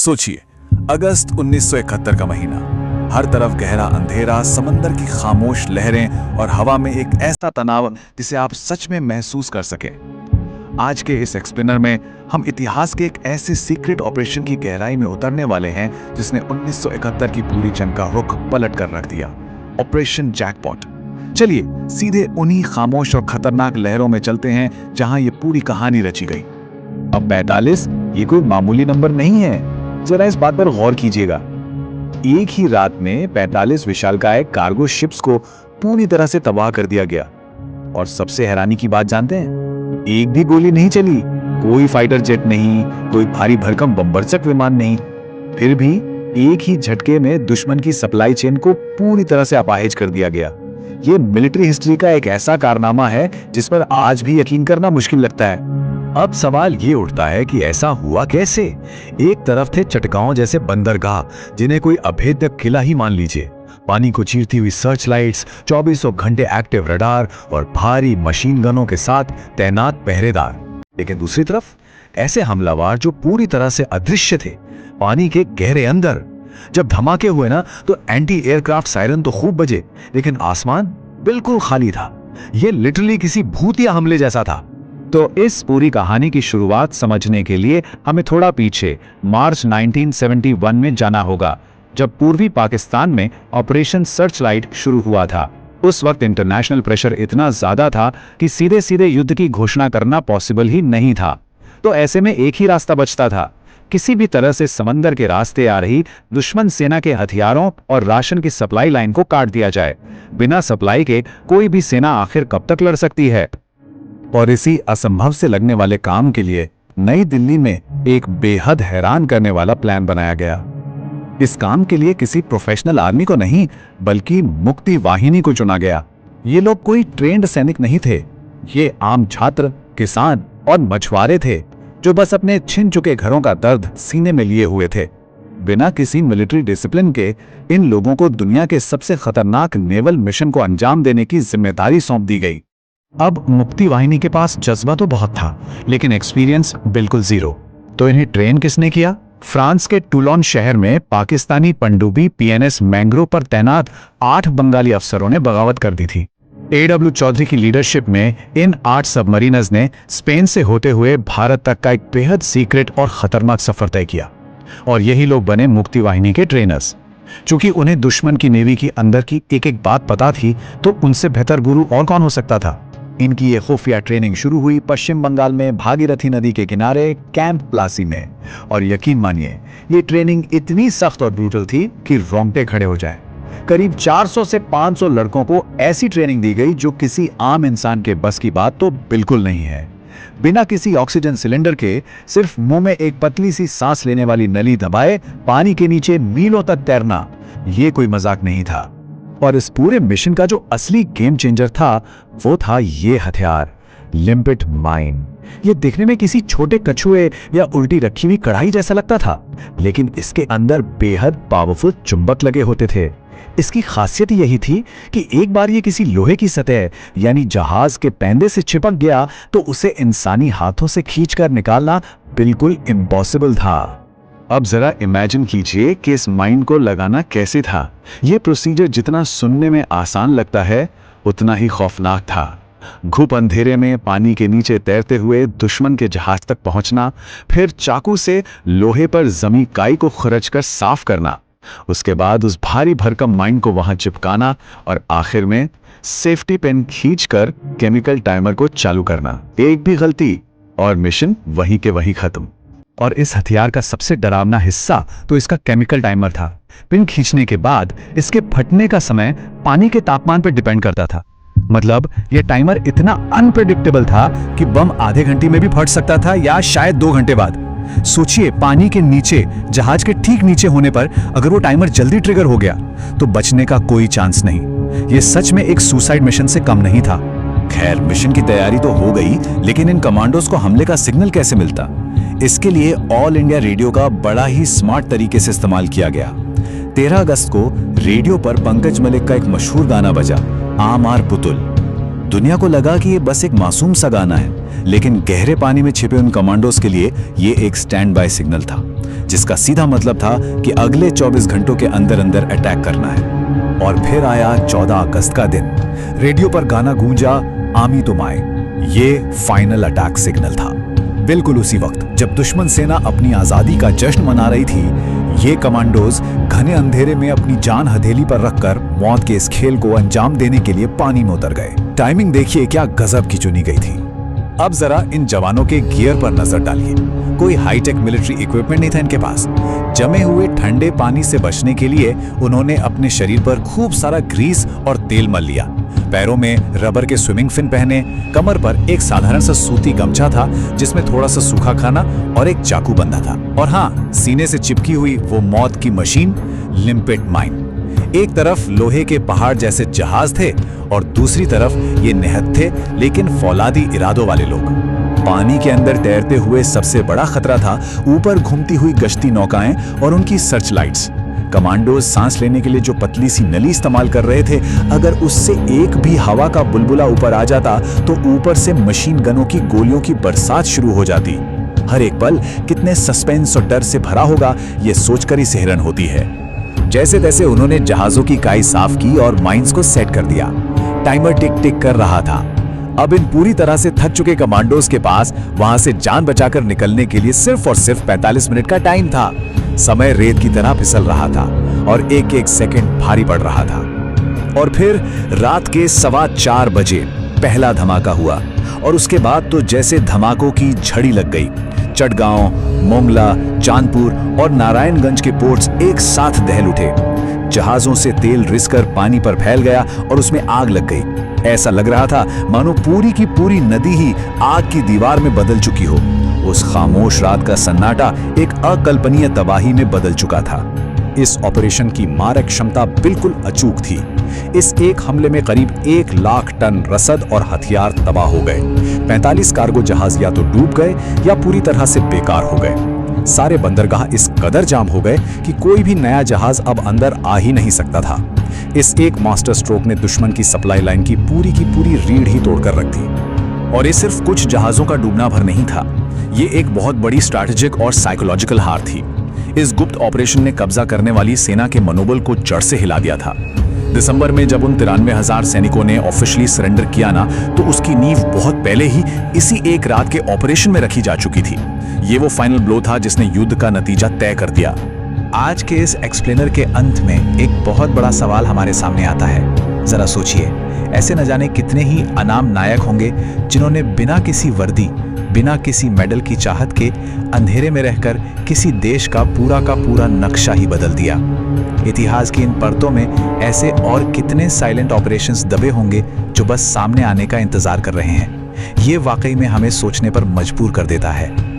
सोचिए, अगस्त 1971 का महीना, हर तरफ गहरा अंधेरा, समंदर की खामोश लहरें और हवा में एक ऐसा तनाव जिसे आप सच में महसूस कर सके। आज के इस एक्सप्लेनर में हम इतिहास के एक ऐसे सीक्रेट ऑपरेशन की गहराई में उतरने वाले हैं जिसने 1971 की पूरी जंग का रुख पलट कर रख दिया, ऑपरेशन जैकपॉट। चलिए सीधे उन्हीं खामोश और खतरनाक लहरों में चलते हैं जहां ये पूरी कहानी रची गई। अब 45 ये कोई मामूली नंबर नहीं है, जरा इस बात पर गौर कीजिएगा। एक ही रात में 45 विशालकाय कार्गो शिप्स को पूरी तरह से तबाह कर दिया गया। और सबसे हैरानी की बात जानते हैं, एक भी गोली नहीं चली, कोई फाइटर जेट नहीं, कोई भारी भरकम बम्बरचक विमान नहीं। फिर भी एक ही झटके में दुश्मन की सप्लाई चेन को पूरी तरह से अपाहिज कर दिया गया। ये मिलिट्री हिस्ट्री का एक ऐसा कारनामा है जिस पर आज भी यकीन करना मुश्किल लगता है। अब सवाल ये उठता है कि ऐसा हुआ कैसे? एक तरफ थे चटगांव जैसे बंदरगाह, जिन्हें कोई अभेद्य किला ही मान लीजिए, पानी को चीरती हुई सर्च लाइट्स, 24 घंटे एक्टिव रडार और भारी मशीन गनों के साथ तैनात पहरेदार। लेकिन दूसरी तरफ ऐसे हमलावर जो पूरी तरह से अदृश्य थे, पानी के गहरे अंदर। जब धमाके हुए ना, तो एंटी एयरक्राफ्ट सायरन तो खूब बजे, लेकिन आसमान बिल्कुल खाली था। यह लिटरली किसी भूतिया हमले जैसा था। तो इस पूरी कहानी की शुरुआत समझने के लिए हमें थोड़ा पीछे मार्च 1971 में जाना होगा, जब पूर्वी पाकिस्तान में ऑपरेशन सर्च लाइट शुरू हुआ था। उस वक्त इंटरनेशनल प्रेशर इतना ज्यादा था कि सीधे सीधे युद्ध की घोषणा करना पॉसिबल ही नहीं था। तो ऐसे में एक ही रास्ता बचता था, किसी भी तरह से समंदर के रास्ते आ रही दुश्मन सेना के हथियारों और राशन की सप्लाई लाइन को काट दिया जाए। बिना सप्लाई के कोई भी सेना आखिर कब तक लड़ सकती है? और इसी असंभव से लगने वाले काम के लिए नई दिल्ली में एक बेहद हैरान करने वाला प्लान बनाया गया। इस काम के लिए किसी प्रोफेशनल आर्मी को नहीं, बल्कि मुक्ति वाहिनी को चुना गया। ये लोग कोई ट्रेंड सैनिक नहीं थे, ये आम छात्र, किसान और मछुआरे थे जो बस अपने छिन चुके घरों का दर्द सीने में लिए हुए थे। बिना किसी मिलिट्री डिसिप्लिन के इन लोगों को दुनिया के सबसे खतरनाक नेवल मिशन को अंजाम देने की जिम्मेदारी सौंप दी गई। अब मुक्ति वाहिनी के पास जज्बा तो बहुत था, लेकिन एक्सपीरियंस बिल्कुल जीरो। तो इन्हें ट्रेन किसने किया? फ्रांस के टूलोन शहर में पाकिस्तानी पनडुब्बी पीएनएस मैंग्रो पर तैनात 8 बंगाली अफसरों ने बगावत कर दी थी। एडब्ल्यू चौधरी की लीडरशिप में इन 8 सबमरीनर्स ने स्पेन से होते हुए भारत तक का एक बेहद सीक्रेट और खतरनाक सफर तय किया, और यही लोग बने मुक्ति वाहिनी के ट्रेनर्स। चूंकि उन्हें दुश्मन की नेवी की अंदर की एक एक बात पता थी, तो उनसे बेहतर गुरु और कौन हो सकता था। इनकी ये खुफिया ट्रेनिंग शुरू हुई पश्चिम बंगाल में भागीरथी नदी के किनारे कैंप प्लासी में। और यकीन मानिए, ये ट्रेनिंग इतनी सख्त और ब्रूटल थी कि रोंगटे खड़े हो जाए। करीब 400 से 500 लड़कों को ऐसी ट्रेनिंग दी गई जो किसी आम इंसान के बस की बात तो बिल्कुल नहीं है। बिना किसी ऑक्सीजन सिलेंडर के, सिर्फ मुंह में एक पतली सी सांस लेने वाली नली दबाए पानी के नीचे मीलों तक तैरना, ये कोई मजाक नहीं था। और इस पूरे मिशन का जो असली गेम चेंजर था, वो था ये हथियार, लिम्पिट माइन। ये देखने में किसी छोटे कछुए या उल्टी रखी हुई कढ़ाई जैसा लगता था, लेकिन इसके अंदर बेहद पावरफुल चुंबक लगे होते थे। इसकी खासियत यही थी कि एक बार ये किसी लोहे की सतह यानी जहाज के पैंदे से चिपक गया तो उसे इंसानी हाथों से खींचकर निकालना बिल्कुल इम्पॉसिबल था। अब जरा इमेजिन कीजिए कि इस माइन को लगाना कैसे था। यह प्रोसीजर जितना सुनने में आसान लगता है, उतना ही खौफनाक था। घुप अंधेरे में पानी के नीचे तैरते हुए दुश्मन के जहाज तक पहुंचना, फिर चाकू से लोहे पर जमी काई को खुरचकर साफ करना, उसके बाद उस भारी भरकम माइन को वहां चिपकाना और आखिर में सेफ्टी पिन खींचकर केमिकल टाइमर को चालू करना। एक भी गलती और मिशन वहीं के वहीं खत्म। और इस हथियार का सबसे डरावना हिस्सा तो इसका केमिकल टाइमर था। पिन खींचने के बाद इसके फटने का समय पानी के तापमान पर डिपेंड करता था। मतलब यह टाइमर इतना अनप्रेडिक्टेबल था कि बम आधे घंटे में भी फट सकता था या शायद 2 घंटे बाद। सोचिए, पानी के नीचे, जहाज के ठीक नीचे होने पर अगर वो टाइमर जल्दी ट्रिगर हो गया तो बचने का कोई चांस नहीं। यह सच में एक सुसाइड मिशन से कम नहीं था। खैर, मिशन की तैयारी तो हो गई, लेकिन इन कमांडोज को हमले का सिग्नल कैसे मिलता? इसके लिए ऑल इंडिया रेडियो का बड़ा ही स्मार्ट तरीके से इस्तेमाल किया गया। 13 अगस्त को रेडियो पर पंकज मलिक का एक मशहूर गाना बजा, आमार पुतुल। दुनिया को लगा कि ये बस एक मासूम सा गाना है, लेकिन गहरे पानी में छिपे उन कमांडोज के लिए ये एक स्टैंड बाय सिग्नल था। जिसका सीधा मतलब था कि अगले 24 घंटों के अंदर अंदर अटैक करना है। और फिर आया 14 अगस्त का दिन। रेडियो पर गाना गूंजा, आमी तुम आए। ये फाइनल अटैक सिग्नल था। बिल्कुल उसी वक्त जब दुश्मन सेना अपनी आजादी का जश्न मना रही थी, ये कमांडोज घने अंधेरे में अपनी जान हथेली पर रखकर मौत के इस खेल को अंजाम देने के लिए पानी में उतर गए। टाइमिंग देखिए क्या गजब की चुनी गई थी। अब जरा इन जवानों के गियर पर नजर डालिए। कोई हाईटेक मिलिट्री इक्विपमेंट नहीं था इनके पास। जमे हुए ठंडे पानी से बचने के लिए उन्होंने अपने शरीर पर खूब सारा ग्रीस और तेल मल लिया। पैरों में रबर के स्विमिंग फिन पहने, कमर पर एक साधारण सा सूती गमछा था जिसमें थोड़ा सा सूखा खाना और एक चाकू बंधा था। और हाँ, सीने से चिपकी हुई वो मौत की मशीन, लिम्पिट माइन। एक तरफ लोहे के पहाड़ जैसे जहाज थे और दूसरी तरफ ये निहत्थे लेकिन फौलादी इरादों वाले लोग। पानी के अंदर तैरते हुए सबसे बड़ा खतरा था ऊपर घूमती हुई गश्ती नौकाएं और उनकी सर्च लाइट्स। कमांडोज सांस लेने के लिए जो पतली सी नली इस्तेमाल कर रहे थे, अगर उससे एक भी हवा का बुलबुला ऊपर आ जाता तो ऊपर से मशीन गनों की गोलियों की बरसात शुरू हो जाती। हर एक पल कितने सस्पेंस और डर से भरा होगा, ये सोचकर ही सिहरन होती है। जैसे तैसे उन्होंने जहाजों की काई साफ की और माइंस को सेट कर दिया। टाइमर टिक टिक कर रहा था। अब इन पूरी तरह से थक चुके कमांडोज के पास वहां से जान बचाकर निकलने के लिए सिर्फ और सिर्फ 45 मिनट का टाइम था। समय रेत की तरह फिसल रहा था और एक एक सेकंड भारी पड़ रहा था। और फिर रात के 4:15 बजे पहला धमाका हुआ और उसके बाद तो जैसे धमाकों की झड़ी लग गई। चटगांव, मोंगला, चांदपुर और नारायणगंज के पोर्ट्स एक साथ दहल उठे। जहाजों से तेल रिसकर पानी पर फैल गया और उसमें आग लग गई। ऐसा लग रहा था मानो पूरी की पूरी नदी ही आग की दीवार में बदल चुकी हो। उस खामोश रात का सन्नाटा एक अकल्पनीय तबाही में बदल चुका था। इस ऑपरेशन की मारक क्षमता बिल्कुल अचूक थी। इस एक हमले में करीब 1 लाख टन रसद और हथियार तबाह हो गए। 45 कार्गो जहाज या तो डूब गए या पूरी तरह से बेकार हो गए। सारे बंदरगाह इस कदर जाम हो गए कि कोई भी नया जहाज अब अंदर आ ही नहीं सकता था। इस एक मास्टर स्ट्रोक ने दुश्मन की सप्लाई लाइन की पूरी रीढ़ ही तोड़कर रख दी। और ये सिर्फ कुछ जहाजों का डूबना भर नहीं था, ये एक बहुत बड़ी स्ट्रैटेजिक और साइकोलॉजिकल हार थी। इस गुप्त ऑपरेशन ने कब्जा करने वाली सेना के मनोबल को जड़ से हिला दिया था। दिसंबर में जब उन 93,000 सैनिकों ने ऑफिशियली सरेंडर किया ना, तो उसकी नींव बहुत पहले ही इसी एक रात के ऑपरेशन में रखी जा चुकी थी। ये वो फाइनल ब्लो था जिसने युद्ध का नतीजा तय कर दिया। आज के इस एक्सप्लेनर के अंत में एक बहुत बड़ा सवाल हमारे सामने आता है। जरा सोचिए, ऐसे न जाने कितने ही अनाम नायक होंगे जिन्होंने बिना किसी वर्दी, बिना किसी मेडल की चाहत के अंधेरे में रहकर किसी देश का पूरा नक्शा ही बदल दिया। इतिहास की इन परतों में ऐसे और कितने साइलेंट ऑपरेशंस दबे होंगे जो बस सामने आने का इंतजार कर रहे हैं। ये वाकई में हमें सोचने पर मजबूर कर देता है।